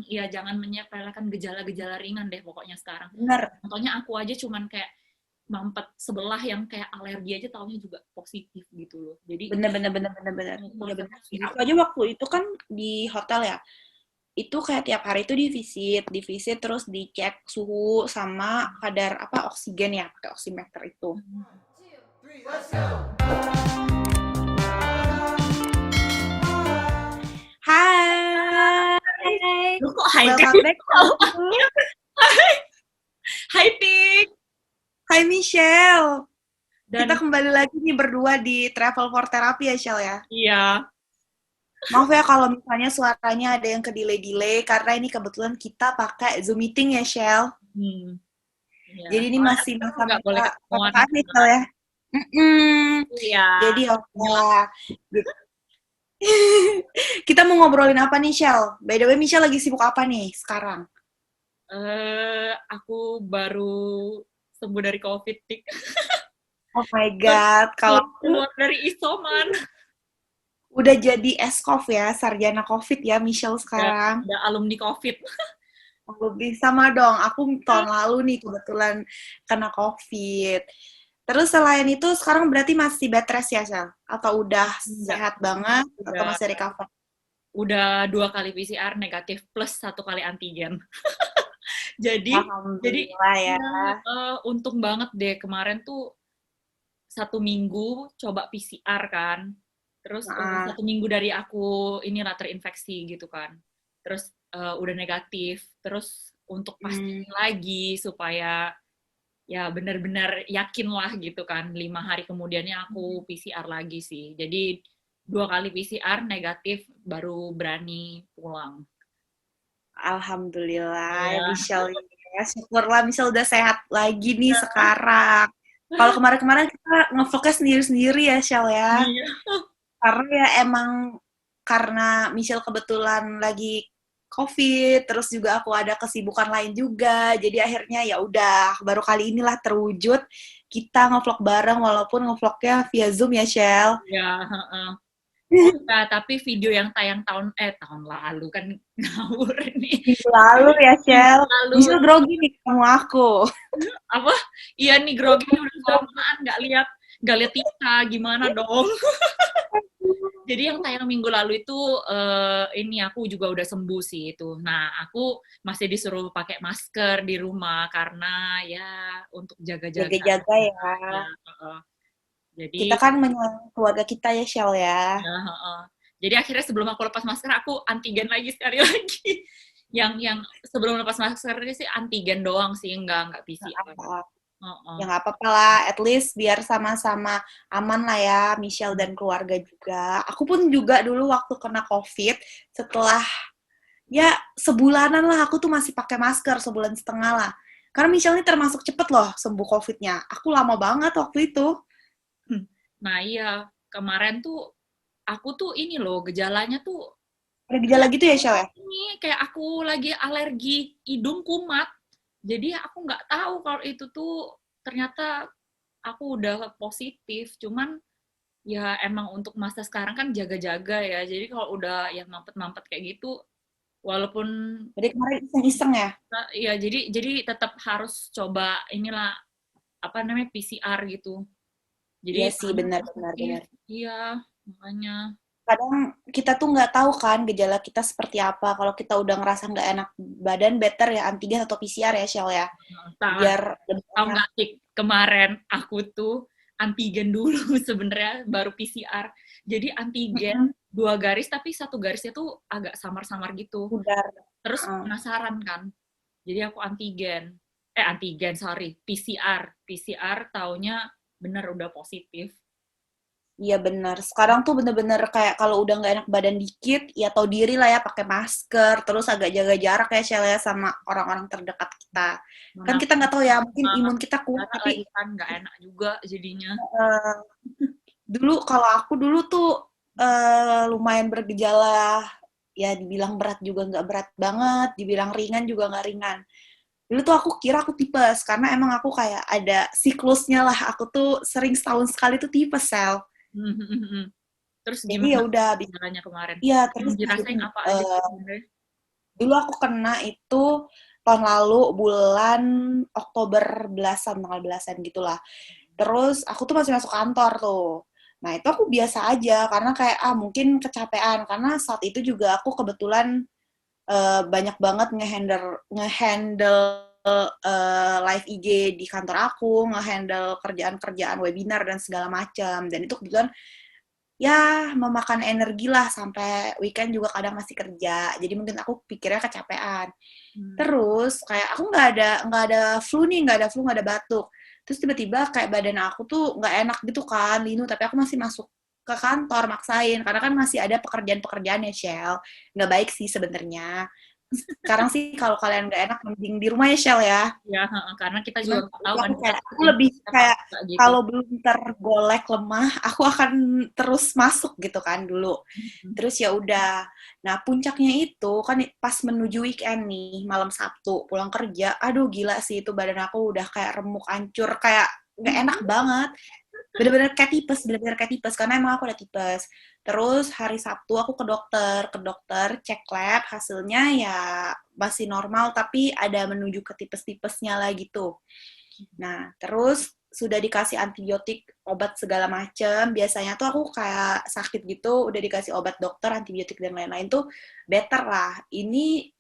jangan menyepelekan gejala-gejala ringan deh pokoknya sekarang. Bener. Contohnya aku aja cuman kayak mampet sebelah yang kayak alergi aja taunya juga positif gitu loh. Jadi Bener, bener, bener, bener, bener. Iya bener. konsekuensi Gitu aku. aja waktu itu kan di hotel ya. Itu kayak tiap hari itu divisit terus dicek suhu sama kadar apa oksigen ya, pakai oximeter itu. Hai, Lu kok hai welcome kayak back to gitu? Hai Tik. Hai Michelle. Kita Dan kembali lagi nih berdua di Travel for Therapy ya, Shell ya. iya, Maaf ya kalau misalnya suaranya ada yang ke-delay-delay karena ini kebetulan kita pakai Zoom meeting ya, Shell. hmm, iya. Jadi ini Soalnya masih kan nggak boleh masa-masa ketemuan PPKM nih, Shell kan. ya. Mm-mm. Iya. Jadi oke lah. Kita mau ngobrolin apa nih, Shell? By the way, Michelle lagi sibuk apa nih sekarang? Aku baru sembuh dari COVID, Tik. Oh my God, kalau aku Keluar dari isoman. udah jadi eskov ya, sarjana COVID ya, Michelle Udah, sekarang. udah alumni COVID. Lebih sama dong, aku tahun lalu nih kebetulan kena COVID. Terus selain itu sekarang berarti masih bed rest ya, Shell? Atau udah Enggak, sehat banget? Atau udah masih recover? udah 2 kali PCR negatif plus 1 kali antigen. Jadi Alhamdulillah ya. ya, untung banget deh kemarin tuh 1 minggu coba PCR kan. Terus Nah, 1 minggu dari aku inilah terinfeksi gitu kan. Terus udah negatif. Terus untuk hmm, pastiin lagi supaya ya benar-benar yakin lah gitu kan. 5 hari kemudiannya aku PCR lagi sih. Jadi 2 kali PCR negatif baru berani pulang. Alhamdulillah, Ya. Michelle ya. Syukurlah Michelle udah sehat lagi nih sekarang. Kalau kemarin-kemarin kita ngevlognya sendiri-sendiri ya, Shell ya. Iya. Karena ya emang karena Michelle kebetulan lagi COVID, terus juga aku ada kesibukan lain juga. Jadi akhirnya ya udah baru kali inilah terwujud kita ngevlog bareng walaupun ngevlognya via Zoom ya, Shell. Iya, heeh. Oh ya, tapi video yang tayang tahun lalu kan ngawur nih. Minggu lalu ya, Minggu Shell. lalu Michelle grogi nih kamu aku. apa? Iya nih grogi nih udah kelamaan nggak lihat Tika gimana dong. Jadi yang tayang minggu lalu itu ini aku juga udah sembuh sih itu. Nah, aku masih disuruh pakai masker di rumah karena ya untuk jaga-jaga Jaga-jaga ya. ya. Heeh. Jadi Kita kan menyayangi keluarga kita ya, Shell ya. ya, heeh. Jadi akhirnya sebelum aku lepas masker aku antigen lagi sekali lagi. Yang sebelum lepas masker ini sih antigen doang sih, nggak PCR. Heeh. Ya nggak apa-apa lah, at least biar sama-sama aman lah ya, Michelle dan keluarga juga. Aku pun juga dulu waktu kena COVID, setelah ya sebulanan lah aku tuh masih pakai masker, 1,5 bulan lah. Karena Michelle ini termasuk cepet loh sembuh COVID-nya. Aku lama banget waktu itu. Nah iya, kemarin tuh aku tuh ini loh, gejalanya tuh Ada gejala kayak gitu ya, Michelle ya? kayak aku lagi alergi hidung kumat. Jadi aku nggak tahu kalau itu tuh ternyata aku udah positif. Cuman ya emang untuk masa sekarang kan jaga-jaga ya. Jadi kalau udah yang mampet-mampet kayak gitu, walaupun Jadi kemarin iseng-iseng ya? ya jadi tetap harus coba inilah apa namanya PCR gitu. Jadi Iya sih, tahunya benar-benar positif. benar. Iya, makanya. Kadang kita tuh nggak tahu kan gejala kita seperti apa. Kalau kita udah ngerasa nggak enak badan, better ya antigen atau PCR ya, Shell ya. Tahu Biar lebih tahu enak. nggak sih kemarin aku tuh antigen dulu sebenarnya baru PCR. Jadi antigen Mm-mm. 2 garis tapi 1 garisnya tuh agak samar-samar gitu. Udar. Terus Heeh. penasaran kan. Jadi aku antigen sorry PCR taunya bener udah positif. Iya benar. Sekarang tuh bener-bener kayak kalau udah nggak enak badan dikit, ya tahu diri lah ya pakai masker, terus agak jaga jarak ya Shell ya sama orang-orang terdekat kita. Kan Mana kita nggak tahu ya, mungkin imun kita kuat, jarak lagi tapi kan nggak enak juga jadinya. eh, dulu kalau aku dulu tuh lumayan bergejala, ya dibilang berat juga nggak berat banget, dibilang ringan juga nggak ringan. Dulu tuh aku kira aku tipes, karena emang aku kayak ada siklusnya lah, aku tuh sering setahun sekali tuh tipes, Sel. Terus Jadi ya gimana udah, gejalanya kemarin? iya Yang terus dirasain apa aja sih sebenarnya? Dulu aku kena itu tahun lalu bulan Oktober belasan, tanggal belasan gitulah. Terus aku tuh masih masuk kantor tuh. Nah itu aku biasa aja karena kayak mungkin kecapean karena saat itu juga aku kebetulan banyak banget ngehandle live IG di kantor aku, ngehandle kerjaan-kerjaan webinar dan segala macam. Dan itu kebetulan ya memakan energi lah sampai weekend juga kadang masih kerja. Jadi mungkin aku pikirnya kecapean. Terus kayak aku nggak ada flu nih, nggak ada batuk. Terus tiba-tiba kayak badan aku tuh nggak enak gitu kan, linu. Tapi aku masih masuk ke kantor maksain karena kan masih ada pekerjaan-pekerjaan ya Shell. Nggak baik sih sebenarnya. Sekarang sih kalau kalian nggak enak mending di rumah ya Shell ya. Ya, karena kita Cuman juga nggak tahu kan kita aku lebih kayak apa gitu. kalau belum tergolek lemah, aku akan terus masuk gitu kan dulu. Terus ya udah. Nah, puncaknya itu kan pas menuju weekend nih, malam Sabtu, pulang kerja, aduh gila sih itu badan aku udah kayak remuk hancur, kayak nggak enak banget. Bener-bener kayak tipes, karena emang aku ada tipes. Terus hari Sabtu aku ke dokter, cek lab, hasilnya ya masih normal, tapi ada menuju ke tipes-tipesnya lah gitu. Nah, terus sudah dikasih antibiotik, obat segala macem. Biasanya tuh aku kayak sakit gitu, udah dikasih obat dokter, antibiotik dan lain-lain tuh better lah. Ini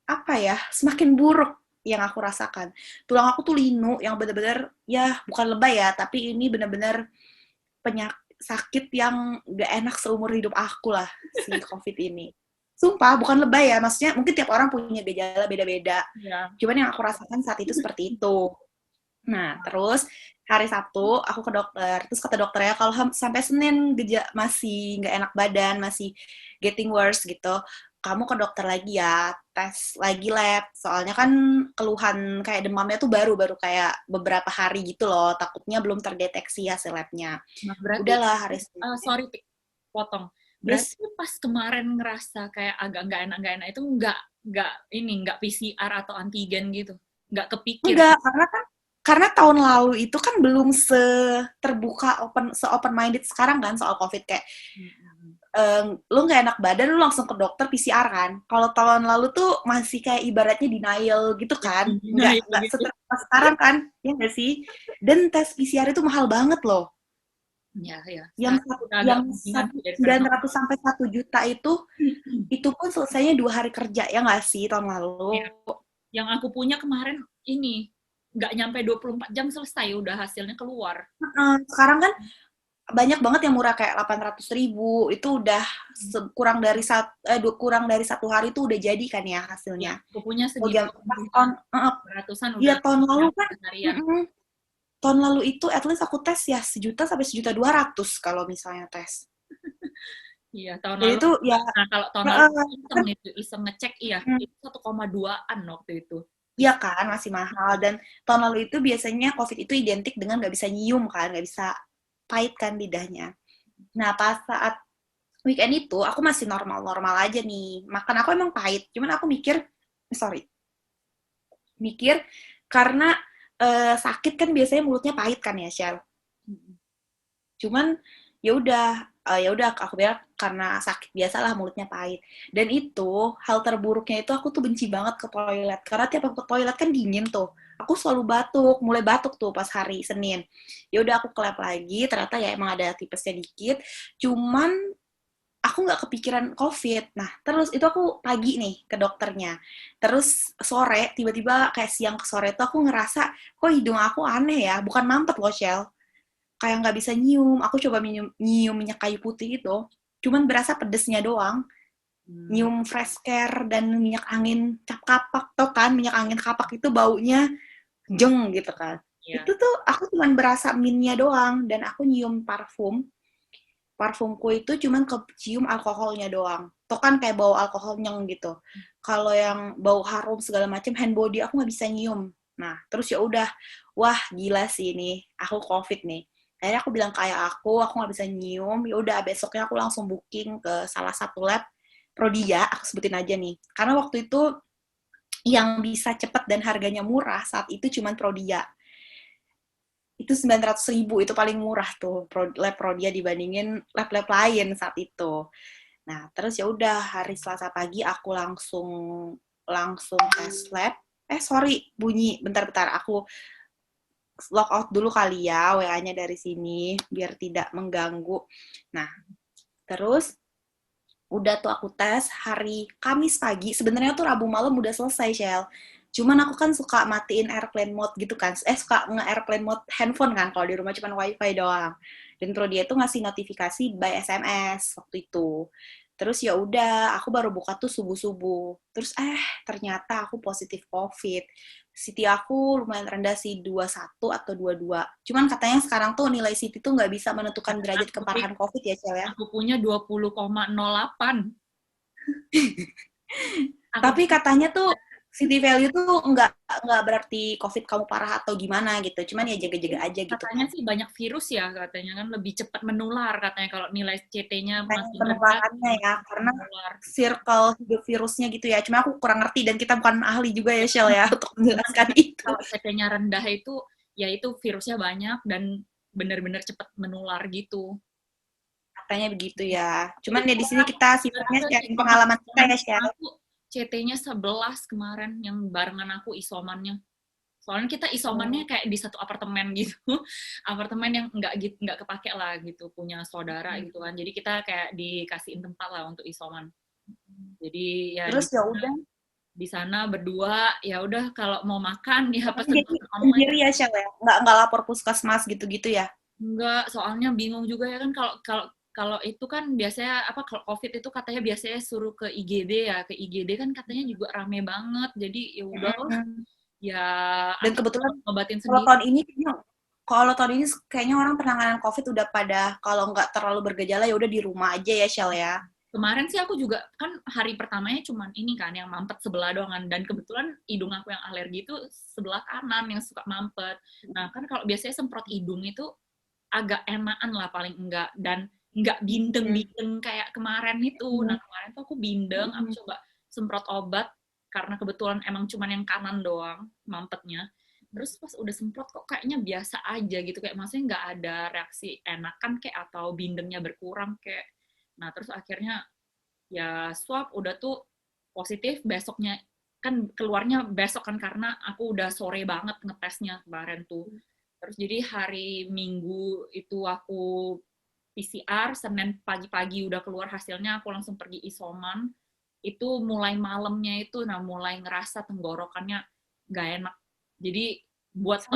apa ya, semakin buruk yang aku rasakan. Tulang aku tuh linu, yang bener-bener, ya bukan lebay ya, tapi ini bener-bener sakit yang gak enak seumur hidup aku lah, si COVID ini. Sumpah, bukan lebay ya, maksudnya mungkin tiap orang punya gejala beda-beda. Ya. Cuman yang aku rasakan saat itu seperti itu. Nah, terus hari Sabtu aku ke dokter. Terus kata dokternya kalau sampai Senin masih nggak enak badan, masih getting worse gitu, kamu ke dokter lagi ya, tes lagi lab. Soalnya kan keluhan kayak demamnya tuh baru kayak beberapa hari gitu loh. Takutnya belum terdeteksi hasil labnya. Nah, berarti, Udahlah hari Senin. sorry, potong. Yes. Berarti pas kemarin ngerasa kayak agak nggak enak itu nggak PCR atau antigen gitu, nggak kepikir. Enggak, karena tahun lalu itu kan belum terbuka open minded sekarang kan soal COVID kayak lu nggak enak badan lu langsung ke dokter PCR kan. Kalau tahun lalu tuh masih kayak ibaratnya denial gitu kan, nggak seterbuka sekarang kan, ya nggak sih? Dan tes PCR itu mahal banget loh. Ya, ya. Yang 900 sampai 1 juta itu pun selesainya 2 hari kerja ya nggak sih tahun lalu? Ya. Yang aku punya kemarin ini nggak nyampe 24 jam selesai udah hasilnya keluar. Sekarang kan banyak banget yang murah kayak 800.000 itu udah kurang dari 1 hari itu udah jadi kan ya hasilnya. Ya, aku punya segitu. Ratusan Iya udah. tahun lalu kan. Tahun lalu itu at least aku tes ya 1 juta sampai 1.200.000 kalau misalnya tes. Iya, tahun lalu. Itu ya. Nah, kalau tahun lalu iseng ngecek, itu 1,2-an waktu itu. Iya kan, masih mahal. Dan tahun lalu itu biasanya COVID itu identik dengan nggak bisa nyium kan, nggak bisa pahit kan lidahnya. Nah, pas saat weekend itu, aku masih normal-normal aja nih. Makan aku emang pahit, cuman aku mikir karena sakit kan biasanya mulutnya pahit kan ya, Shell. Cuman ya udah aku bilang karena sakit biasalah mulutnya pahit. Dan itu hal terburuknya itu aku tuh benci banget ke toilet karena tiap aku ke toilet kan dingin tuh. Aku selalu mulai batuk tuh pas hari Senin. Ya udah aku ke lab lagi, ternyata ya emang ada tipesnya dikit. Cuman aku nggak kepikiran COVID. Nah, terus itu aku pagi nih ke dokternya. Terus sore, tiba-tiba kayak siang ke sore tuh aku ngerasa, kok hidung aku aneh ya, bukan mampet loh, Shell. Kayak nggak bisa nyium. Aku coba nyium minyak kayu putih itu, cuman berasa pedesnya doang. Nyium fresh care dan minyak angin cap kapak, tau kan minyak angin kapak itu baunya jeng gitu kan. Yeah. Itu tuh aku cuman berasa minnya doang, dan aku nyium parfumku itu cuman kecium alkoholnya doang. Tuh kan kayak bau alkohol nyeng gitu. Kalau yang bau harum segala macam hand body aku nggak bisa nyium. Nah, terus ya udah, wah gila sih ini, aku COVID nih. Akhirnya aku bilang kayak aku nggak bisa nyium. Ya udah besoknya aku langsung booking ke salah satu lab Prodia, aku sebutin aja nih. Karena waktu itu yang bisa cepet dan harganya murah saat itu cuman Prodia. Itu 900.000, itu paling murah tuh lab Prodia dibandingin lab-lab lain saat itu. Nah, terus ya udah hari Selasa pagi aku langsung langsung tes lab. Sorry, bunyi. Bentar-bentar, aku log out dulu kali ya WA-nya dari sini biar tidak mengganggu. Nah, terus udah tuh aku tes hari Kamis pagi. Sebenarnya tuh Rabu malam udah selesai, Shell. Cuman aku kan suka matiin airplane mode gitu kan. Suka nge-airplane mode handphone kan. Kalau di rumah cuma wifi doang. Dan Pro dia tuh ngasih notifikasi by SMS waktu itu. Terus ya udah, aku baru buka tuh subuh-subuh. Terus ternyata aku positif COVID. CT aku lumayan rendah sih, 21 atau 22. Cuman katanya sekarang tuh nilai CT tuh nggak bisa menentukan derajat keparahan COVID ya, Cel ya. Aku punya 20,08. Tapi katanya tuh city value tuh nggak berarti COVID kamu parah atau gimana gitu. Cuman ya jaga-jaga aja gitu. Katanya sih banyak virus ya, katanya kan lebih cepat menular katanya kalau nilai CT-nya masih rendah. Penularannya ya, karena circle hidup virusnya gitu ya. Cuma aku kurang ngerti dan kita bukan ahli juga ya, Shell ya, untuk menjelaskan itu. Kalau CT-nya rendah itu, ya itu virusnya banyak dan benar-benar cepat menular gitu. Katanya begitu ya. Cuman ya di sini kita sifatnya sharing pengalaman kita ya, Shell. Aku CT-nya 11 kemarin yang barengan aku isomannya. Soalnya kita isomannya kayak di satu apartemen gitu. Apartemen yang nggak kepake lah gitu, punya saudara gitu kan. Jadi kita kayak dikasihin tempat lah untuk isoman. Jadi ya terus ya udah di sana berdua, ya udah kalau mau makan ya pesen online. Sendiri ya, Shell ya. Nggak lapor puskesmas gitu-gitu ya. Enggak, soalnya bingung juga ya kan kalau itu kan biasanya apa kalau COVID itu katanya biasanya suruh ke IGD ya, ke IGD kan katanya juga rame banget. Jadi ya udah ya dan kebetulan ngobatin kalau sendiri. tahun ini kayaknya orang penanganan COVID udah pada kalau nggak terlalu bergejala ya udah di rumah aja ya, Shell ya. Kemarin sih aku juga kan hari pertamanya cuman ini kan yang mampet sebelah doang kan, dan kebetulan hidung aku yang alergi itu sebelah kanan yang suka mampet. Nah kan kalau biasanya semprot hidung itu agak enakan lah paling enggak, dan enggak bindeng-bindeng kayak kemarin itu. Nah kemarin tuh aku bindeng, aku coba semprot obat karena kebetulan emang cuman yang kanan doang mampetnya. Terus pas udah semprot kok kayaknya biasa aja gitu, kayak maksudnya nggak ada reaksi enakan kayak atau bindengnya berkurang kayak. Nah terus akhirnya ya swab udah tuh positif, besoknya kan keluarnya besok kan karena aku udah sore banget ngetesnya kemarin tuh. Terus jadi hari Minggu itu aku PCR, Senin pagi-pagi udah keluar hasilnya, aku langsung pergi isoman. Itu mulai malamnya itu, nah mulai ngerasa tenggorokannya nggak enak. Jadi buat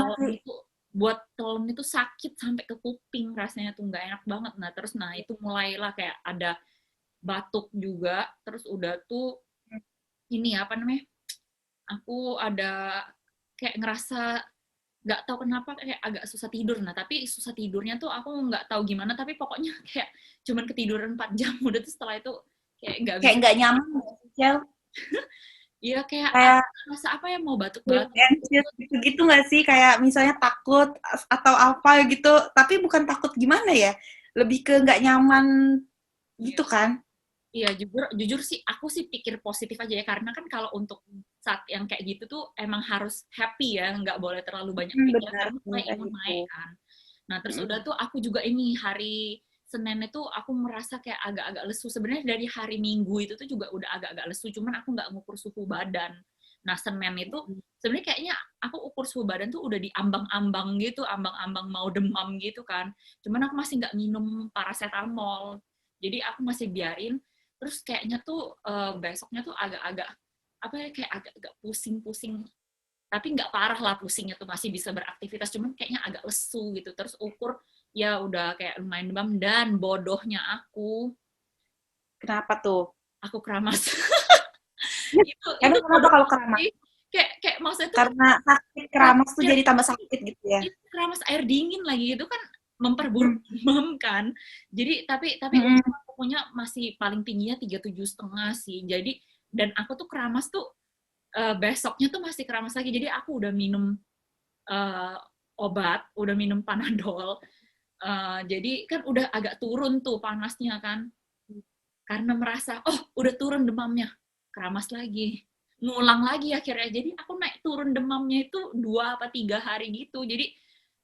telan itu sakit sampai ke kuping, rasanya tuh nggak enak banget. Nah terus itu mulailah kayak ada batuk juga, terus udah tuh ini apa namanya, aku ada kayak ngerasa nggak tahu kenapa kayak agak susah tidur. Nah tapi susah tidurnya tuh aku nggak tahu gimana, tapi pokoknya kayak cuman ketiduran 4 jam udah tuh setelah itu kayak nggak bisa. Kayak nggak nyaman ya, Iya kayak rasa apa ya, mau batuk-batuk gitu nggak sih, kayak misalnya takut atau apa gitu, tapi bukan takut gimana ya, lebih ke nggak nyaman gitu kan. Iya, jujur sih aku sih pikir positif aja ya, karena kan kalau untuk saat yang kayak gitu tuh emang harus happy ya, nggak boleh terlalu banyak pikir karena mulai imun naik kan. Nah terus udah tuh aku juga ini hari Senin itu aku merasa kayak agak-agak lesu. Sebenarnya dari hari Minggu itu tuh juga udah agak-agak lesu, cuman aku nggak ngukur suhu badan. Nah Senin itu sebenarnya kayaknya aku ukur suhu badan tuh udah di ambang-ambang gitu, ambang-ambang mau demam gitu kan. Cuman aku masih nggak minum paracetamol, jadi aku masih biarin. Terus kayaknya tuh besoknya tuh agak-agak apa ya, kayak agak-agak pusing-pusing, tapi nggak parah lah pusingnya tuh, masih bisa beraktivitas, cuman kayaknya agak lesu gitu. Terus ukur ya udah kayak lumayan demam, dan bodohnya Kenapa tuh? aku keramas. itu Kenapa kalau keramas? Kayak maksudnya tuh karena sakit keramas tuh jadi tambah sakit gitu ya. Keramas air dingin lagi itu kan memperburuk demam kan. Jadi tapi aku punya masih paling tingginya 37,5 sih. Jadi dan aku tuh keramas tuh besoknya tuh masih keramas lagi. Jadi aku udah minum obat, udah minum Panadol. Jadi kan udah agak turun tuh panasnya kan. Karena merasa, udah turun demamnya, keramas lagi. Ngulang lagi akhirnya. Jadi aku naik turun demamnya itu 2 apa 3 hari gitu. Jadi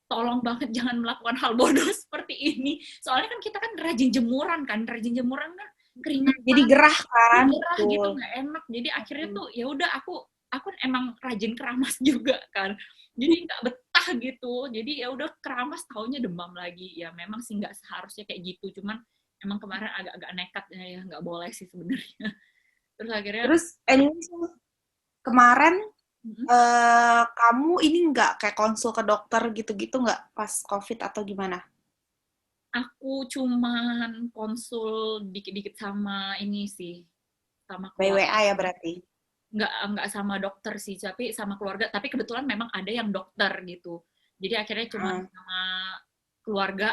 tolong banget jangan melakukan hal bodoh seperti ini. Soalnya kan kita kan rajin jemuran kan keringat Jadi gerah kan, gerah gitu, betul. nggak enak. Jadi akhirnya tuh ya udah aku emang rajin keramas juga kan. Jadi nggak betah gitu. Jadi ya udah keramas taunya demam lagi. Ya memang sih nggak seharusnya kayak gitu. Cuman emang kemarin agak-agak nekat ya nggak boleh sih sebenarnya. Terus akhirnya Terus anyway, kemarin mm, kamu ini nggak kayak konsul ke dokter gitu-gitu nggak pas COVID atau gimana? aku cuman konsul dikit-dikit sama ini sih, sama By keluarga. WA ya berarti? Nggak sama dokter sih, tapi sama keluarga. Tapi kebetulan memang ada yang dokter gitu. Jadi akhirnya cuma Hmm. sama keluarga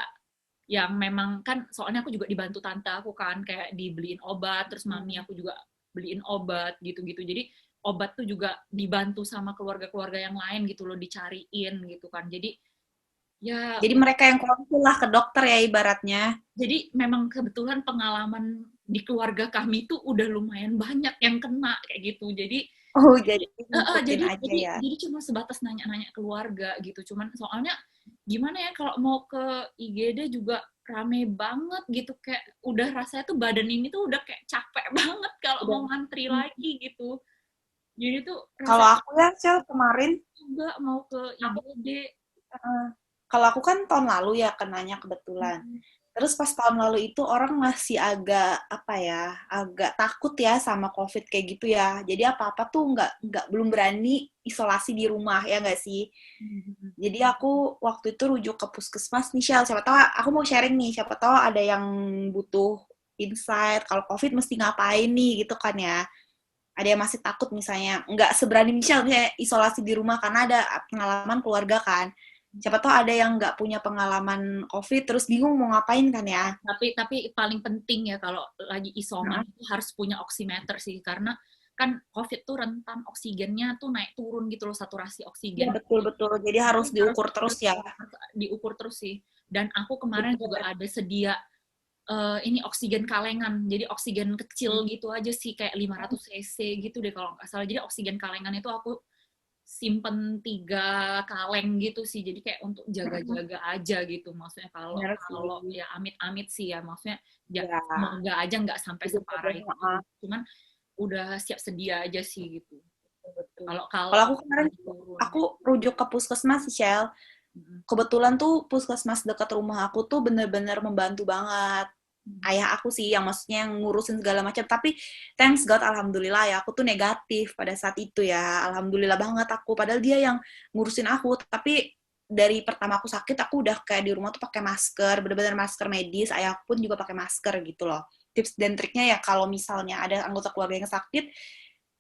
yang memang kan soalnya aku juga dibantu tante aku kan kayak dibeliin obat, terus mami aku juga beliin obat gitu-gitu. Jadi obat tuh juga dibantu sama keluarga-keluarga yang lain gitu loh, dicariin gitu kan. Jadi ya Jadi mereka yang konsul lah ke dokter ya ibaratnya. jadi memang kebetulan pengalaman di keluarga kami tuh udah lumayan banyak yang kena kayak gitu. Jadi Oh, jadi Heeh, ngikutin aja ya. jadi cuma sebatas nanya-nanya keluarga gitu. Cuman soalnya gimana ya kalau mau ke IGD juga rame banget gitu kayak udah rasanya tuh badan ini tuh udah kayak capek banget kalau Udah. mau ngantri lagi gitu. Jadi tuh Kalau rasanya aku ya, Cel, kemarin, juga mau ke aku, IGD. kalau aku kan tahun lalu ya kenanya kebetulan. Terus pas tahun lalu itu orang masih agak apa ya, agak takut ya sama COVID kayak gitu ya. Jadi apa-apa tuh nggak belum berani isolasi di rumah ya nggak sih. Jadi aku waktu itu rujuk ke puskesmas nih Shell. Siapa tahu aku mau sharing nih. Siapa tahu ada yang butuh insight kalau COVID mesti ngapain nih gitu kan ya. Ada yang masih takut misalnya nggak seberani Michelle misalnya isolasi di rumah karena ada pengalaman keluarga kan. Siapa tahu ada yang nggak punya pengalaman COVID terus bingung mau ngapain kan ya. Tapi paling penting ya kalau lagi isoman Nah, itu harus punya oximeter sih karena kan COVID tuh rentan oksigennya tuh naik turun gitu loh saturasi ya oksigen. betul-betul. Jadi harus Jadi harus diukur terus ya. diukur terus sih. Dan aku kemarin juga Betul. ada sedia ini oksigen kalengan. Jadi oksigen kecil gitu aja sih kayak 500 cc gitu deh kalau nggak salah. Jadi oksigen kalengan itu aku simpen 3 kaleng gitu sih. Jadi kayak untuk jaga-jaga aja gitu. Maksudnya kalau Benar kalau sih. ya amit-amit sih ya. Maksudnya ya, Ya. semoga aja nggak sampai separah itu. Betul-betul. Cuman udah siap sedia aja sih gitu. Betul. Kalau kalau Kalau aku kemarin lagi turun. aku rujuk ke puskesmas sih, Shell. Kebetulan tuh puskesmas dekat rumah aku tuh bener-bener membantu banget. Ayah aku sih yang maksudnya yang ngurusin segala macam, tapi thanks God alhamdulillah ya aku tuh negatif pada saat itu ya, alhamdulillah banget aku, padahal dia yang ngurusin aku, tapi dari pertama aku sakit aku udah kayak di rumah tuh pakai masker, bener-bener masker medis, ayah pun juga pakai masker gitu loh. Tips dan triknya ya kalau misalnya ada anggota keluarga yang sakit,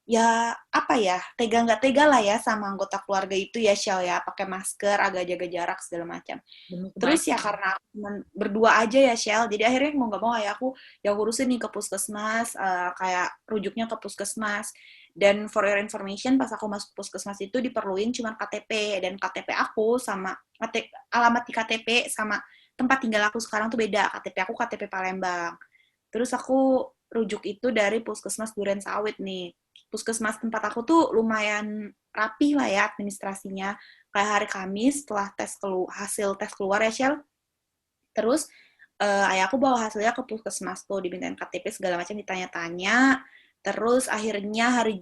ya apa ya, tega nggak tega lah ya sama anggota keluarga itu ya, Shell ya, pakai masker, agak jaga jarak segala macam. Demi Terus ya kebaikan. karena aku cuman berdua aja ya Shell, jadi akhirnya mau nggak mau ya aku yang urusin nih ke puskesmas, kayak rujuknya ke puskesmas. Dan for your information, pas aku masuk puskesmas itu diperluin cuma KTP, dan KTP aku sama alamat di KTP sama tempat tinggal aku sekarang tuh beda. KTP aku KTP Palembang. Terus aku rujuk itu dari puskesmas Duren Sawit nih. Puskesmas tempat aku tuh lumayan rapi lah ya administrasinya. Kayak hari Kamis setelah hasil tes keluar ya Shell. Terus ayahku bawa hasilnya ke puskesmas tuh, dimintain KTP segala macam, ditanya-tanya. Terus akhirnya hari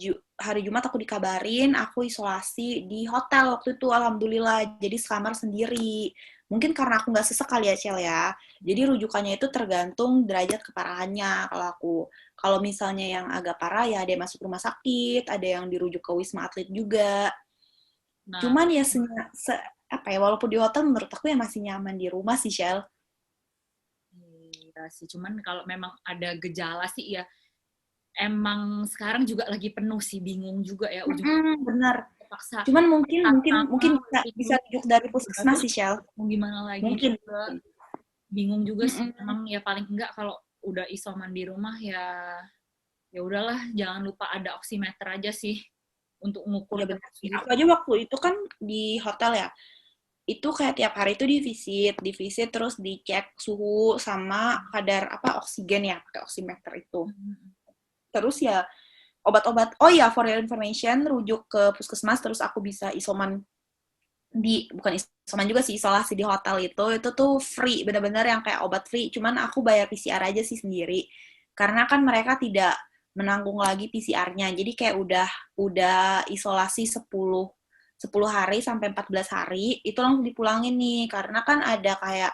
Jumat aku dikabarin aku isolasi di hotel waktu itu, alhamdulillah. Jadi sekamar sendiri. Mungkin karena aku nggak sesek kali ya, Cel ya. Jadi rujukannya itu tergantung derajat keparahannya kalau aku. Kalau misalnya yang agak parah ya ada yang masuk rumah sakit, ada yang dirujuk ke Wisma Atlet juga. Nah, Cuman ya apa ya, walaupun di hotel menurut aku ya masih nyaman di rumah sih, Shell. iya sih. Cuman kalau memang ada gejala sih ya emang sekarang juga lagi penuh sih, bingung juga ya Bener. terpaksa Cuman mungkin tas mungkin sama mungkin bisa itu rujuk dari udah puskesmas tuh sih, Shell. mau gimana lagi Mungkin. juga bingung juga sih Mm-mm. emang ya paling enggak kalau udah isoman di rumah ya ya udahlah jangan lupa ada oximeter aja sih untuk ngukur Ya benar terus sih. gitu. Aku aja waktu itu kan di hotel ya. Itu kayak tiap hari itu divisit terus dicek suhu sama kadar apa oksigen ya, pakai oximeter itu. Terus ya obat-obat. Oh ya, for your information, rujuk ke puskesmas terus aku bisa isoman bukan isoman juga sih, isolasi di hotel itu tuh free, bener-bener yang kayak obat free, cuman aku bayar PCR aja sih sendiri karena kan mereka tidak menanggung lagi PCR-nya. Jadi kayak udah isolasi 10 hari sampai 14 hari itu langsung dipulangin nih, karena kan ada kayak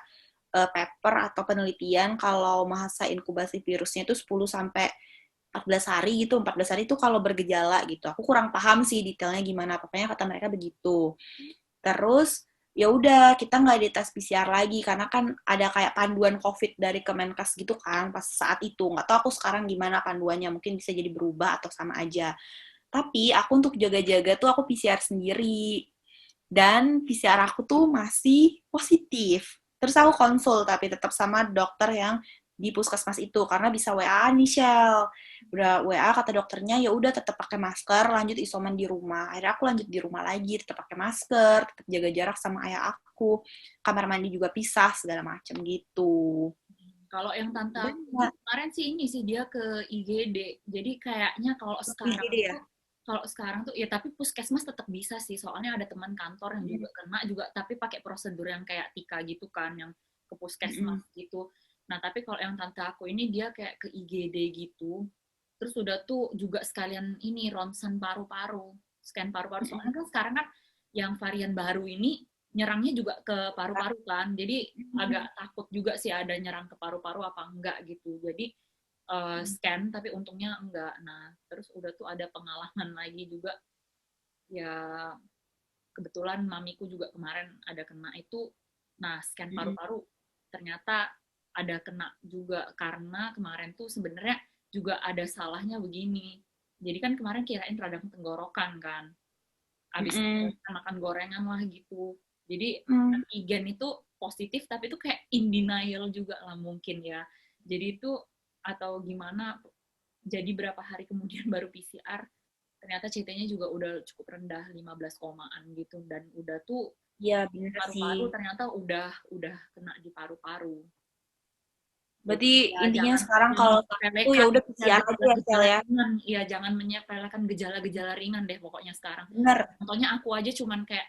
paper atau penelitian kalau masa inkubasi virusnya itu 10 sampai 14 hari gitu. 14 hari itu kalau bergejala gitu. Aku kurang paham sih detailnya gimana, pokoknya kata mereka begitu. Terus ya udah kita nggak dites PCR lagi karena kan ada kayak panduan COVID dari Kemenkes gitu kan pas saat itu. Nggak tahu aku sekarang gimana panduannya, mungkin bisa jadi berubah atau sama aja. Tapi aku untuk jaga-jaga tuh aku PCR sendiri. Dan PCR aku tuh masih positif. Terus aku konsul tapi tetap sama dokter yang di puskesmas itu karena bisa WA nih Shell. Udah WA kata dokternya ya udah tetap pakai masker, lanjut isoman di rumah. Akhirnya aku lanjut di rumah lagi, tetap pakai masker, tetap jaga jarak sama ayah aku. Kamar mandi juga pisah segala macam gitu. Kalau yang tante aku kemarin sih ini sih dia ke IGD. Jadi kayaknya kalau sekarang tuh ya tapi puskesmas tetap bisa sih. Soalnya ada teman kantor yang juga kena juga tapi pakai prosedur yang kayak Tika gitu kan, yang ke puskesmas gitu. Nah, tapi kalau yang tante aku ini dia kayak ke IGD gitu. Terus udah tuh juga sekalian ini ronsen paru-paru, scan paru-paru. Soalnya kan sekarang kan yang varian baru ini nyerangnya juga ke paru-paru kan. Jadi agak takut juga sih ada nyerang ke paru-paru apa enggak gitu. Jadi scan tapi untungnya enggak. Nah, terus udah tuh ada pengalaman lagi juga. Ya kebetulan mamiku juga kemarin ada kena itu. Nah, scan paru-paru ternyata ada kena juga karena kemarin tuh sebenarnya juga ada salahnya begini. Jadi kan kemarin kirain radang tenggorokan kan. Habis makan gorengan lah gitu. Jadi antigen itu positif tapi itu kayak in denial juga lah mungkin ya. Jadi itu atau gimana, jadi berapa hari kemudian baru PCR, ternyata CT-nya juga udah cukup rendah, 15 komaan gitu. Dan udah tuh ya bener paru-paru sih. ternyata udah kena di paru-paru. Berarti Ya, intinya jangan sekarang kalau itu ya udah PCR aja ya Sel ya. Iya, jangan menyepelekan gejala-gejala ringan deh pokoknya sekarang. Bener. Contohnya aku aja cuman kayak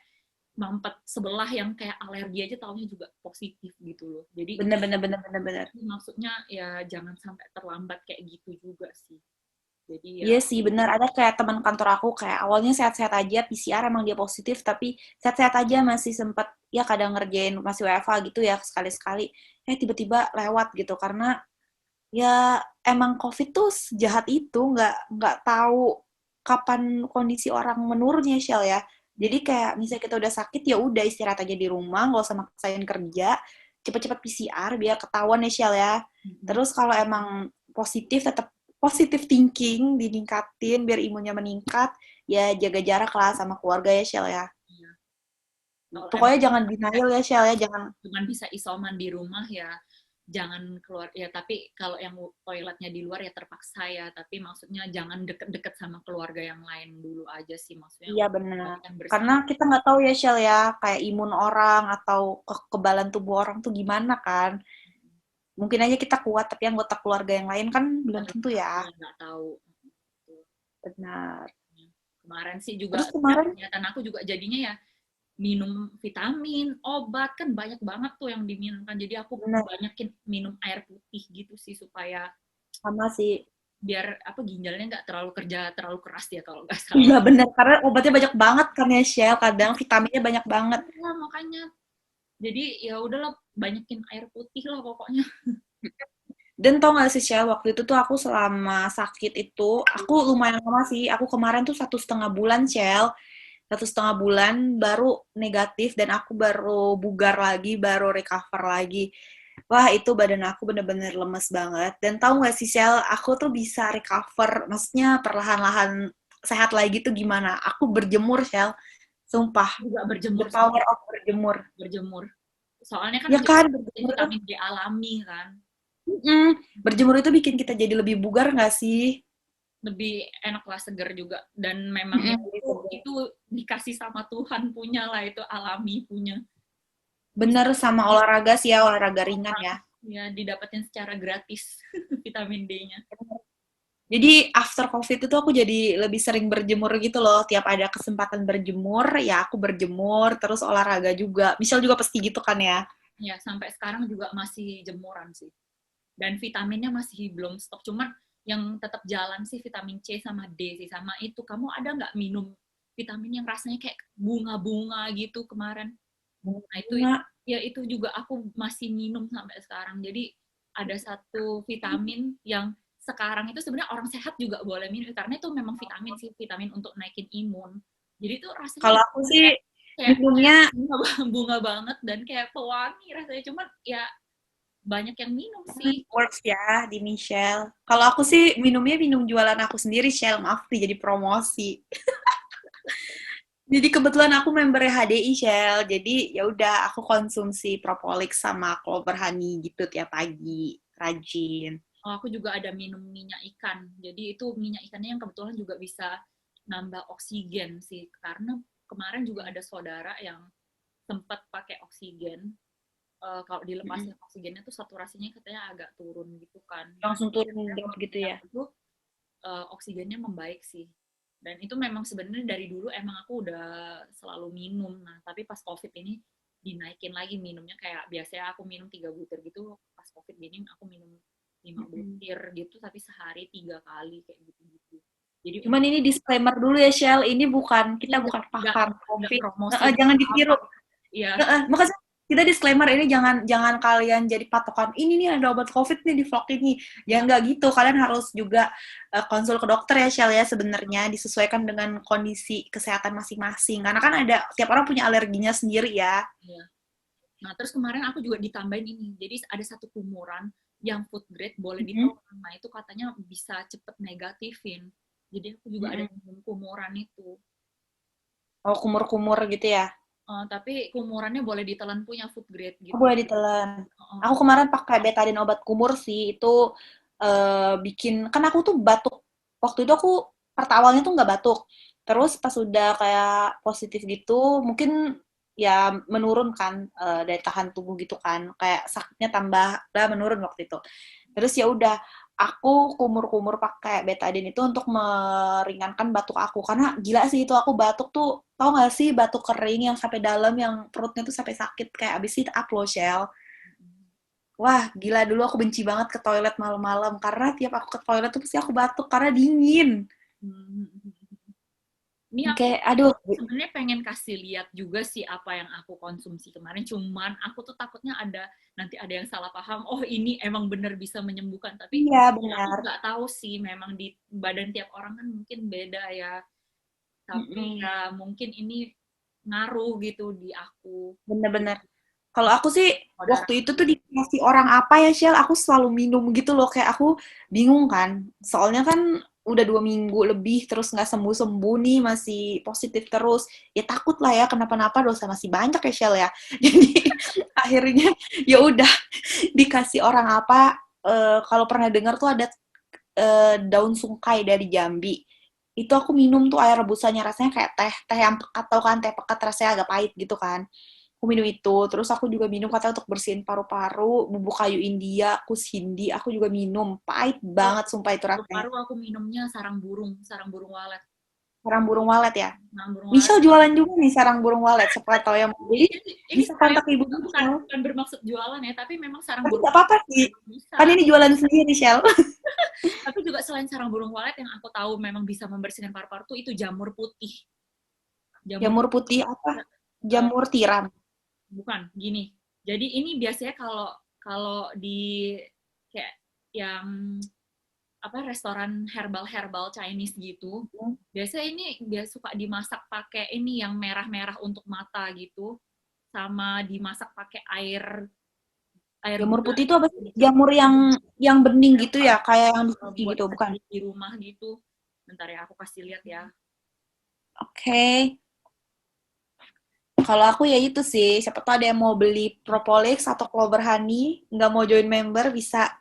mampet sebelah yang kayak alergi aja taunya juga positif gitu loh. Jadi Bener. maksudnya ya jangan sampai terlambat kayak gitu juga sih. Jadi Iya ya sih, benar. Ada kayak teman kantor aku, kayak awalnya sehat-sehat aja, PCR emang dia positif, tapi sehat-sehat aja masih sempat, ya kadang ngerjain, masih WFH gitu ya, sekali-sekali. Tiba-tiba lewat gitu, karena ya emang COVID tuh sejahat itu, nggak tahu kapan kondisi orang menurun ya, Shell ya. Jadi kayak misalnya kita udah sakit, ya udah istirahat aja di rumah, nggak usah maksain kerja, cepet-cepet PCR biar ketahuan ya, Shell ya. Terus kalau emang positif, tetap positive thinking ditingkatin biar imunnya meningkat, ya jaga jarak lah sama keluarga ya, Shell ya. iya. Kalau Pokoknya emang jangan denial ya, Shell ya, jangan. cuman bisa isoman di rumah ya jangan keluar ya, tapi kalau yang toiletnya di luar ya terpaksa ya, tapi maksudnya jangan deket-deket sama keluarga yang lain dulu aja sih, maksudnya Iya untuk benar. yang bersih. Karena kita nggak tahu ya Shell ya, kayak imun orang atau kekebalan tubuh orang tuh gimana kan. Mungkin aja kita kuat, tapi anggota keluarga yang lain kan belum tentu ya. Nggak tahu. Benar. Kemarin sih juga Terus kemarin, kegiatan aku juga jadinya ya minum vitamin, obat, kan banyak banget tuh yang diminumkan. Jadi aku benar, banyakin minum air putih gitu sih supaya sama sih. biar apa ginjalnya nggak terlalu kerja terlalu keras ya kalau nggak salah. Iya benar, karena obatnya banyak banget kan ya Shell, kadang vitaminnya banyak banget. Ya, makanya jadi ya udahlah banyakin air putih lah pokoknya. Dan tau gak sih Shell, waktu itu tuh aku selama sakit itu, aku lumayan lama sih, aku kemarin tuh 1,5 bulan Shell, 1,5 bulan baru negatif dan aku baru bugar lagi, baru recover lagi. Wah, itu badan aku bener-bener lemes banget. Dan tahu nggak sih, Shell, aku tuh bisa recover, maksudnya perlahan-lahan sehat lagi tuh gimana? Aku berjemur, Shell. Sumpah. Juga The berjemur sih, power of berjemur. berjemur. Soalnya kan Ya kan, berjemur tuh, vitamin D alami kan. berjemur itu bikin kita jadi lebih bugar nggak sih? Lebih enak lah, seger juga, dan memang itu dikasih sama Tuhan punya lah, itu alami punya. Bener, sama olahraga sih ya, olahraga ringan ya. Ya didapetin secara gratis vitamin D-nya. Jadi after COVID itu aku jadi lebih sering berjemur gitu loh. Tiap ada kesempatan berjemur, ya aku berjemur, terus olahraga juga. Michelle juga pasti gitu kan ya? Ya sampai sekarang juga masih jemuran sih. Dan vitaminnya masih belum stok, cuman yang tetap jalan sih vitamin C sama D sih. Sama itu, kamu ada nggak minum vitamin yang rasanya kayak bunga-bunga gitu kemarin? Nah itu Bunga. ya itu juga aku masih minum sampai sekarang. Jadi ada satu vitamin yang sekarang itu sebenarnya orang sehat juga boleh minum karena itu memang vitamin sih, vitamin untuk naikin imun. Jadi itu rasanya Kalau juga aku sih kayak minumnya bunga banget dan kayak pewangi rasanya, cuman ya banyak yang minum sih. works ya di Michelle. Kalau aku sih minumnya minum jualan aku sendiri, Shell. Maaf nih jadi promosi. Jadi kebetulan aku member HDI Shell. Jadi ya udah aku konsumsi Propolis sama Clover Honey gitu tiap pagi. Rajin. Oh, aku juga ada minum minyak ikan. Jadi itu minyak ikannya yang kebetulan juga bisa nambah oksigen sih. Karena kemarin juga ada saudara yang sempat pakai oksigen. Kalau dilepasin oksigennya tuh saturasinya katanya agak turun gitu kan. Nah, Langsung turun drop gitu yang ya. itu oksigennya membaik sih. Dan itu memang sebenarnya dari dulu emang aku udah selalu minum. Nah, tapi pas COVID ini dinaikin lagi minumnya, kayak biasanya aku minum 3 butir gitu, pas COVID gini aku minum 5 butir gitu, tapi sehari 3 kali kayak gitu-gitu. Jadi Cuman ini disclaimer dulu ya, Shell. Ini bukan, kita bukan pakar nggak COVID. promosi Jangan apa. ditiru. Iya, Makanya kita disclaimer ini jangan kalian jadi patokan ini nih ada obat COVID nih di vlog ini. Ya nggak gitu. Kalian harus juga konsul ke dokter ya, Shell ya, sebenarnya disesuaikan dengan kondisi kesehatan masing-masing. Karena kan ada tiap orang punya alerginya sendiri ya. iya. Nah, terus kemarin aku juga ditambahin ini. Jadi ada satu kumuran yang food grade boleh Mm-mm. ditelan. Nah, itu katanya bisa cepet negatifin. Jadi aku juga ada Mm-mm. minum kumuran itu. Oh, kumur-kumur gitu ya. Tapi kumurannya boleh ditelan, punya food grade Oh, gitu. boleh ditelan. Uh, Aku kemarin pakai betadine obat kumur sih. Itu bikin, kan aku tuh batuk. Waktu itu aku awalnya tuh nggak batuk. Terus pas udah kayak positif gitu, mungkin ya menurun kan daya tahan tubuh gitu kan. Kayak sakitnya tambah lah menurun waktu itu. Terus ya udah, aku kumur-kumur pakai betadine itu untuk meringankan batuk aku. Karena gila sih itu aku batuk tuh, tau gak sih batuk kering yang sampai dalam, yang perutnya tuh sampai sakit. Kayak abis sit up loh, Shell. Wah, gila dulu aku benci banget ke toilet malam-malam. Karena tiap aku ke toilet tuh pasti aku batuk karena dingin. Ini aku Kayak, aduh. sebenarnya pengen kasih lihat juga sih apa yang aku konsumsi kemarin. Cuman aku tuh takutnya nanti ada yang salah paham. Oh, ini emang bener bisa menyembuhkan. Tapi Iya, ya aku benar. nggak tahu sih. Memang di badan tiap orang kan mungkin beda ya. Tapi Mm-mm. ya mungkin ini ngaruh gitu di aku. Bener-bener. Kalau aku sih, Saudara. waktu itu tuh dikasih orang apa ya, Shell, aku selalu minum gitu loh. Kayak aku bingung kan. Soalnya kan udah 2 minggu lebih, terus nggak sembuh-sembuh nih, masih positif terus. Ya takut lah ya, kenapa-napa dosa masih banyak ya, Shell ya. Jadi akhirnya ya udah dikasih orang apa. Kalau pernah dengar tuh ada daun sungkai dari Jambi. Itu aku minum tuh air rebusannya, rasanya kayak teh yang pekat, tau kan, teh pekat rasanya agak pahit gitu kan. Aku minum itu, terus aku juga minum katanya untuk bersihin paru-paru, bubuk kayu India, kus hindi, aku juga minum, pahit Kalau banget sumpah itu rasanya. paru-paru aku minumnya sarang burung walet. Sarang burung walet ya. Sarang burung walet. Michelle jualan juga nih sarang burung walet, siapa tahu yang mau beli, Ini bisa saya kontak ibu bukan Michelle. bukan bermaksud jualan ya, tapi memang sarang Tapi burung nggak apa-apa sih, bisa. kan ini jualan sendiri, Michelle. Tapi juga selain sarang burung walet yang aku tahu memang bisa membersihkan paru-paru tuh itu jamur putih. Jamur Jamur putih apa? eh, Jamur tiram. bukan gini. Jadi ini biasanya kalau kalau di kayak yang apa restoran herbal Chinese gitu, biasanya ini dia suka dimasak pakai ini yang merah-merah untuk mata gitu, sama dimasak pakai air air Jamur gula putih itu apa sih? dicampur Jamur yang bening gitu ya, kayak yang di buat gitu, bukan? di rumah gitu. Bentar ya, aku kasih lihat ya. Oke. Kalau aku ya itu sih, siapa tahu ada yang mau beli Propolis atau Clover Honey, nggak mau join member, bisa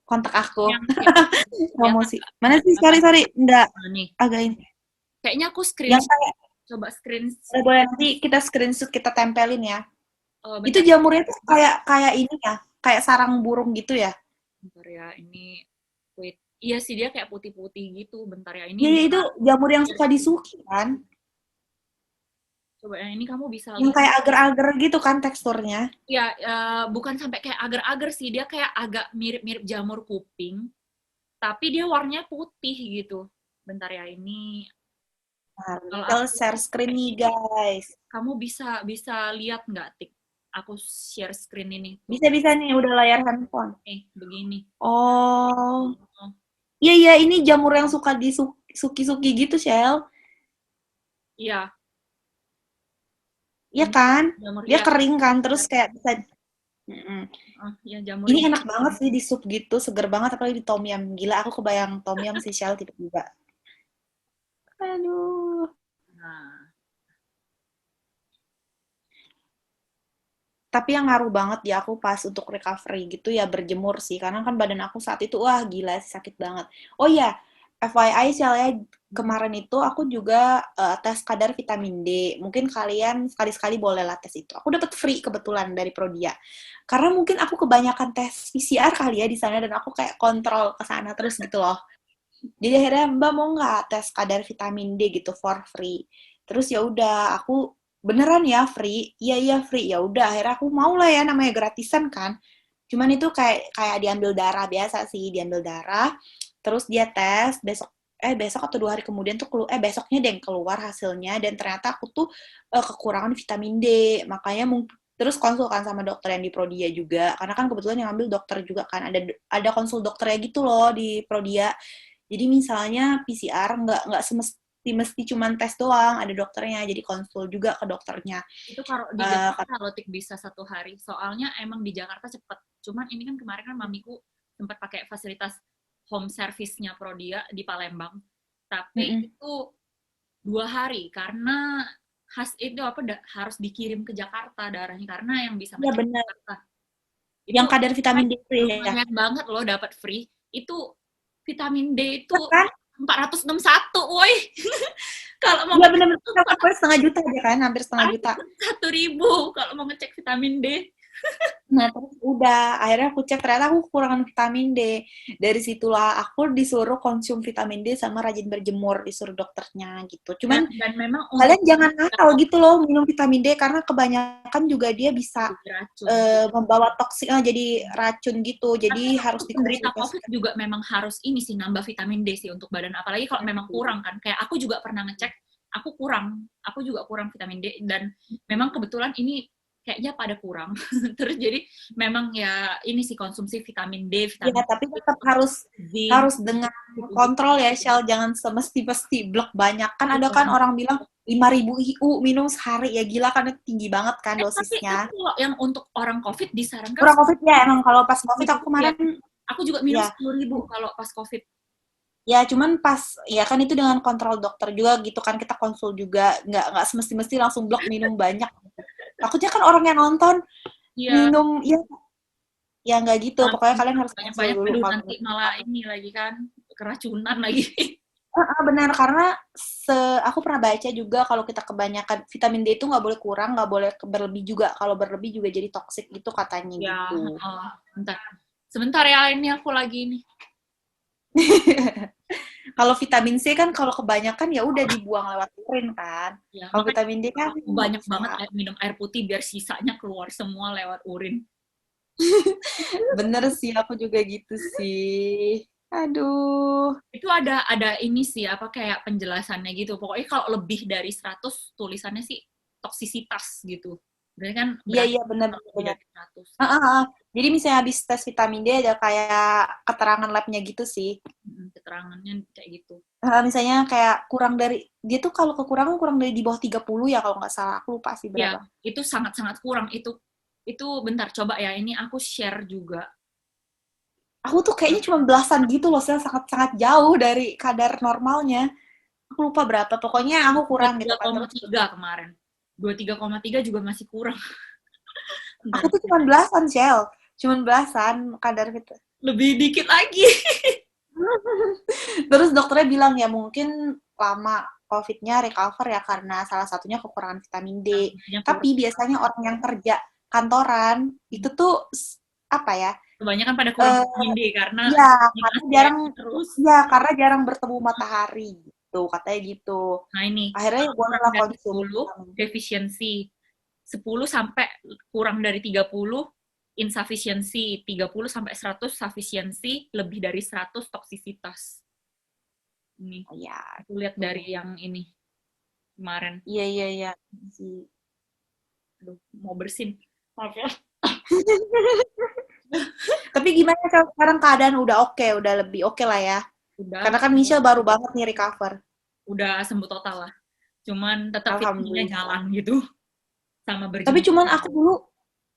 kontak aku. Yang kelihatan Promosi. nggak? Mana sih? Kelihatan. Sorry, nggak Nah, nih, agak ini. kayaknya aku Yang screenshot. kayak, Coba screenshot. boleh nanti kita screenshot, kita tempelin ya. Itu Bentar, jamurnya tuh kayak kayak ini ya, kayak sarang burung gitu ya. bentar ya. Ini, wait. Iya sih dia kayak putih-putih gitu. Bentar ya, ini Iya, itu jamur yang suka disuki kan. Coba yang ini kamu bisa Yang lihat. kayak agar-agar gitu kan teksturnya. Ya, bukan sampai kayak agar-agar sih, dia kayak agak mirip-mirip jamur kuping, tapi dia warnanya putih gitu. Bentar ya, ini Nah, kalau Michelle aku share screen nih guys. kamu bisa bisa lihat nggak, Tik? Aku share screen ini tuh. Bisa-bisa nih udah layar handphone. Begini. Oh, Oh, iya iya ini jamur yang suka disuki-suki gitu, Shell. iya, Iya ini kan? jamur Dia ya. kering kan, terus kayak bisa. Mm-mm. Oh, ya jamur Ini ini. enak banget sih di sup gitu, seger banget apalagi di tom yum. Gila, aku kebayang tom yum si Shell tiba-tiba. Aduh. Nah, Tapi yang ngaruh banget di aku pas untuk recovery gitu ya berjemur sih. Karena kan badan aku saat itu, wah gila sih sakit banget. Oh iya, FYI Shell ya, kemarin itu aku juga tes kadar vitamin D. Mungkin kalian sekali-sekali boleh lah tes itu. Aku dapat free kebetulan dari Prodia. Karena mungkin aku kebanyakan tes PCR kali ya di sana dan aku kayak kontrol ke sana terus gitu loh. Jadi akhirnya Mbak mau nggak tes kadar vitamin D gitu for free. Terus ya udah aku beneran ya free, iya iya free, ya udah akhirnya aku mau lah ya namanya gratisan kan. Cuman itu kayak kayak diambil darah biasa sih, diambil darah, terus dia tes besok atau 2 hari kemudian tuh besoknya deh keluar hasilnya dan ternyata aku tuh kekurangan vitamin D, makanya mungkin terus konsulkan sama dokter yang di Prodia juga karena kan kebetulan yang ambil dokter juga kan ada konsul dokternya gitu loh di Prodia. Jadi misalnya PCR nggak mesti cuman tes doang, ada dokternya, jadi konsul juga ke dokternya. itu kalau di Uh, Jakarta kalau Tik bisa 1 hari. Soalnya emang di Jakarta cepet. Cuman ini kan kemarin kan mamiku sempat pakai fasilitas home service-nya Prodia di Palembang. Tapi itu 2 hari karena itu apa harus dikirim ke Jakarta darahnya karena yang bisa ya ngecek benar. Jakarta itu Yang kadar vitamin D itu ya. lumayan banget loh dapat free itu vitamin D itu Kan? 461 woi. Kalau mau Iya ngecek benar-benar hampir setengah juta ya kan, hampir setengah juta. 1.000 kalau mau ngecek vitamin D. Nah, terus udah, akhirnya aku cek ternyata aku kekurangan vitamin D. Dari situlah aku disuruh konsum vitamin D sama rajin berjemur, disuruh dokternya gitu. Cuman Dan memang untuk kalian jangan nakal gitu loh minum vitamin D karena kebanyakan juga dia bisa racun. membawa toksik jadi racun gitu. Jadi Tapi harus penderita dikonsultasi. COVID juga memang harus ini sih nambah vitamin D sih untuk badan. Apalagi kalau memang kurang kan. Kayak aku juga pernah ngecek, aku juga kurang vitamin D dan memang kebetulan ini kayaknya pada kurang. Terus jadi memang ya ini sih konsumsi vitamin D, Ya, vitamin tapi D, tetap harus zinc, dengan gitu-gitu. kontrol ya, Shell. Jangan semesti-mesti blok banyak. Kan ada kan orang bilang 5.000 IU minum sehari. Ya gila kan itu tinggi banget kan Tapi itu dosisnya. kalau yang untuk orang COVID disarankan Orang COVID ya emang kalau pas COVID 10.000 aku ya. kemarin Aku juga minum ya 10.000 kalau pas COVID. ya cuman pas ya kan itu dengan kontrol dokter juga gitu kan kita konsul juga nggak semesti-mesti langsung blok minum banyak. Takutnya kan orang yang nonton Iya, minum ya nggak gitu. Pokoknya kalian harus konsul banyak-banyak. dulu Aduh, kalau nanti malah ini lagi kan keracunan lagi. benar karena aku pernah baca juga kalau kita kebanyakan vitamin D itu nggak boleh kurang, nggak boleh berlebih juga. Kalau berlebih juga jadi toksik gitu katanya Ya, gitu. bentar. Sebentar ya, ini aku lagi ini. Kalau vitamin C kan kalau kebanyakan ya udah dibuang lewat urin kan. Ya, Kalau makanya vitamin D kan aku nggak banyak banget bisa. minum air putih biar sisanya keluar semua lewat urin. Bener sih, aku juga gitu sih. Aduh. Itu ada ini sih apa kayak penjelasannya gitu. Pokoknya kalau lebih dari 100 tulisannya sih toksisitas gitu. Berarti kan Iya, berarti iya, kalau lebih bener. dari 100 Ah, gitu. ah, ah. Jadi misalnya habis tes vitamin D ada kayak keterangan labnya gitu sih. Keterangannya kayak gitu. Misalnya kayak kurang dari, dia tuh kalau kekurangan kurang dari di bawah 30 ya kalau nggak salah. Aku lupa sih Ya, berapa. itu sangat-sangat kurang. Itu bentar coba ya. Ini aku share juga. Aku tuh kayaknya cuma belasan gitu loh, sangat-sangat jauh dari kadar normalnya. Aku lupa berapa, pokoknya aku kurang gitu kan. Terus 23,3 kemarin. 23,3 juga masih kurang. aku Bentar. tuh cuma belasan, Shell. Cuma belasan kadar gitu. Lebih dikit lagi. Terus dokternya bilang ya mungkin lama COVID-nya recover ya karena salah satunya kekurangan vitamin D. Kurang. Tapi biasanya orang yang kerja kantoran itu tuh apa ya? Kebanyakan pada kurang vitamin D karena Ya karena AC jarang terus. ya karena jarang bertemu matahari. gitu, katanya gitu. Nah ini, Akhirnya ya kurang bolehlah dari konsumsi 10, vitamin. defisiensi. 10 sampai kurang dari 30, insufficiency. 30 sampai 100, sufficiency. Lebih dari 100, toksisitas. Ini, Ya, aku lihat dari yang ini, kemarin. iya, iya, iya. Sih. Aduh, mau bersin. Maaf ya. Tapi gimana kalau sekarang keadaan udah oke, udah lebih oke lah ya? Udah, Karena kan Michelle baru banget nih recover. udah sembuh total lah. Cuman tetap fitnya Alhamdulillah. jalan gitu. Sama Tapi berjemur. cuman aku dulu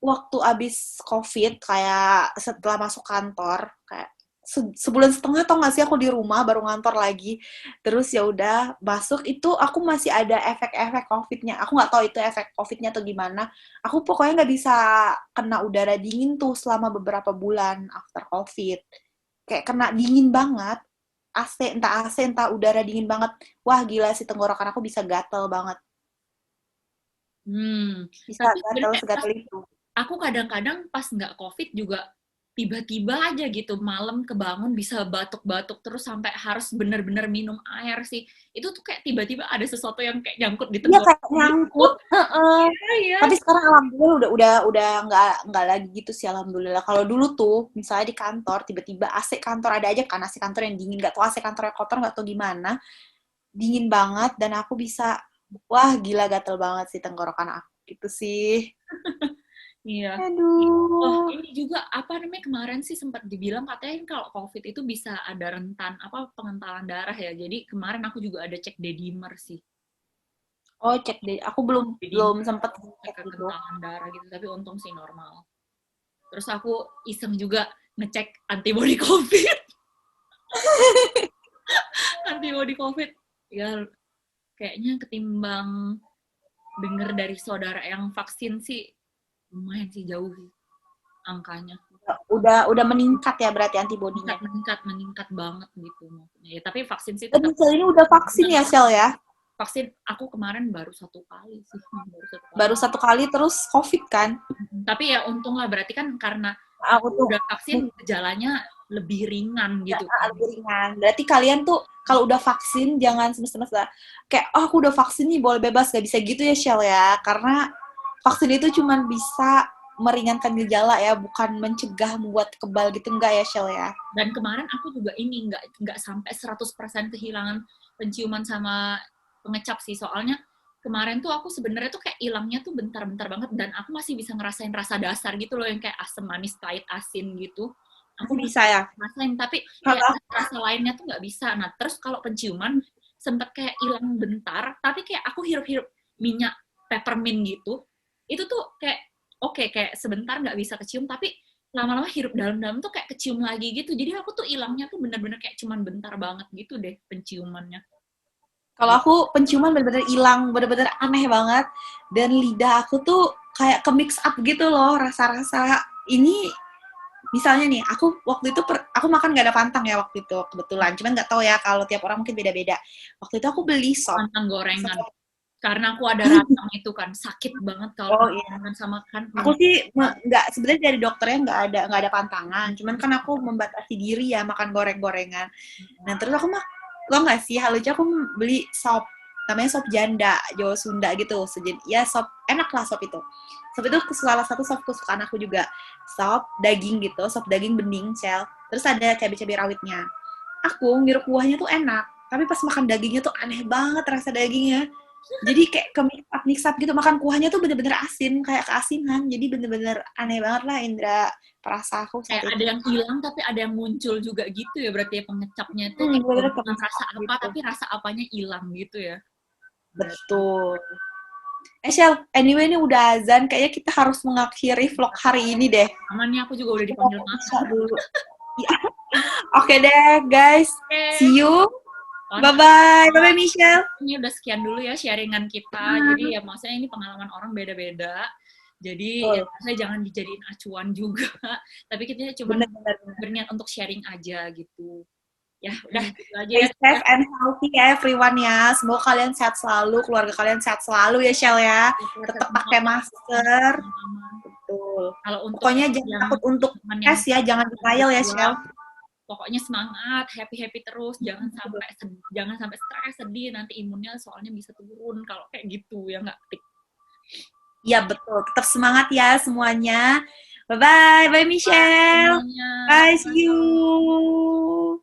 waktu abis COVID, kayak setelah masuk kantor, kayak sebulan setengah tau gak sih aku di rumah baru ngantor lagi. Terus ya udah masuk itu aku masih ada efek-efek COVID-nya. Aku nggak tahu itu efek COVID-nya atau gimana. Aku pokoknya nggak bisa kena udara dingin tuh selama beberapa bulan after COVID. Kayak kena dingin banget. AC entah udara dingin banget. Wah gila sih tenggorokan aku bisa gatel banget. Bisa Tapi gatel sebenarnya segatel itu. aku kadang-kadang pas nggak COVID juga tiba-tiba aja gitu malam kebangun bisa batuk-batuk terus sampai harus bener-bener minum air sih. Itu tuh kayak tiba-tiba ada sesuatu yang kayak nyangkut di Iya kayak tenggorokan gitu. nyangkut. Heeh. Iya, iya. Tapi sekarang alhamdulillah udah nggak lagi gitu sih alhamdulillah. Kalau dulu tuh misalnya di kantor tiba-tiba AC kantor ada aja kan AC kantor yang dingin, nggak tahu AC kantornya kotor nggak tahu gimana, dingin banget dan aku bisa wah gila gatel banget sih tenggorokan aku gitu sih. Iya. Oh, Aduh. ini juga apa namanya kemarin sih sempat dibilang katanya kalau COVID itu bisa ada rentan apa pengentalan darah ya. Jadi kemarin aku juga ada cek dedimer sih. Oh cek deh, aku belum Dedimer belum sempet cek cek gitu. kekentalan darah gitu, tapi untung sih normal. Terus aku iseng juga ngecek antibody COVID. Antibody COVID. Ya kayaknya ketimbang denger dari saudara yang vaksin sih lumayan sih jauh sih angkanya. Udah meningkat ya berarti antibodinya. Meningkat banget gitu maksudnya. Ya, tapi vaksin sih Dan tetap Michelle ini udah vaksin ya Shell ya? vaksin aku kemarin baru 1 kali sih, Baru 1 kali terus COVID kan? Tapi ya untung lah berarti kan karena Aku tuh udah vaksin gejalanya lebih ringan gitu kan. lebih ringan. Berarti kalian tuh kalau udah vaksin jangan semesta-mesta kayak oh aku udah vaksin nih boleh bebas, gak bisa gitu ya Shell ya, karena vaksin itu cuma bisa meringankan gejala ya, bukan mencegah membuat kebal gitu, enggak ya Shell ya. Dan kemarin aku juga ini nggak sampai 100% kehilangan penciuman sama pengecap sih, soalnya kemarin tuh aku sebenarnya tuh kayak hilangnya tuh bentar-bentar banget dan aku masih bisa ngerasain rasa dasar gitu loh yang kayak asam manis pahit asin gitu. Aku Masih masih bisa ya. ngerasain tapi kayak Kalau rasa lainnya tuh nggak bisa. Nah terus kalau penciuman sempet kayak hilang bentar tapi kayak aku hirup-hirup minyak peppermint gitu itu tuh kayak oke kayak sebentar nggak bisa kecium tapi lama-lama hirup dalam-dalam tuh kayak kecium lagi gitu jadi aku tuh hilangnya tuh bener-bener kayak cuman bentar banget gitu deh penciumannya. kalau aku penciuman bener-bener hilang, bener-bener aneh banget. Dan lidah aku tuh kayak ke mix up gitu loh, rasa-rasa ini. Misalnya nih, aku waktu itu aku makan gak ada pantang ya waktu itu kebetulan. Cuman nggak tahu ya kalau tiap orang mungkin beda-beda. Waktu itu aku beli sop. Pantang gorengan Sop. karena aku ada radang itu kan sakit banget kalau Oh iya. makan sama kan Aku sih nggak sebenarnya dari dokternya nggak ada pantangan. Cuman kan aku membatasi diri ya makan goreng-gorengan. Nah terus aku lo nggak sih hal lucu aku beli sop namanya sop janda Jawa Sunda gitu ya sop enak lah sop itu salah satu sop kesukaan aku juga sop daging gitu sop daging bening Shell terus ada cabai-cabai rawitnya aku ngirup kuahnya tuh enak tapi pas makan dagingnya tuh aneh banget rasa dagingnya jadi kayak ke mix up gitu makan kuahnya tuh bener-bener asin kayak keasinan jadi bener-bener aneh banget lah Indra perasa aku saat kayak ada itu yang hilang tapi ada yang muncul juga gitu ya berarti ya pengecapnya itu kayak bener-bener ke bukan mix rasa up apa gitu tapi rasa apanya hilang gitu ya. betul. Shell, anyway ini udah azan, kayaknya kita harus mengakhiri vlog hari ini deh. Aman nih aku juga udah dipanggil makan. Dulu. Ya. Oke deh, guys. Oke. See you. Bye. Bye-bye. Bye-bye, Michelle. Ini udah sekian dulu ya sharingan kita. Jadi ya maksudnya ini pengalaman orang beda-beda. Jadi ya saya jangan dijadiin acuan juga. Tapi kita cuma berniat untuk sharing aja gitu. Ya udah gitu aja ya. Stay safe and healthy ya everyone ya. Semoga kalian sehat selalu, keluarga kalian sehat selalu ya Shell ya. Tetap pakai masker. Betul. Kalau untuk pokoknya jangan takut untuk tes ya, jangan denial ya Shell. pokoknya semangat, happy terus, jangan sampai stres, sedih, nanti imunnya soalnya bisa turun kalau kayak gitu ya nggak, Tik? Ya betul, tetap semangat ya semuanya. Bye-bye, bye Michelle. Semuanya. Bye, see you.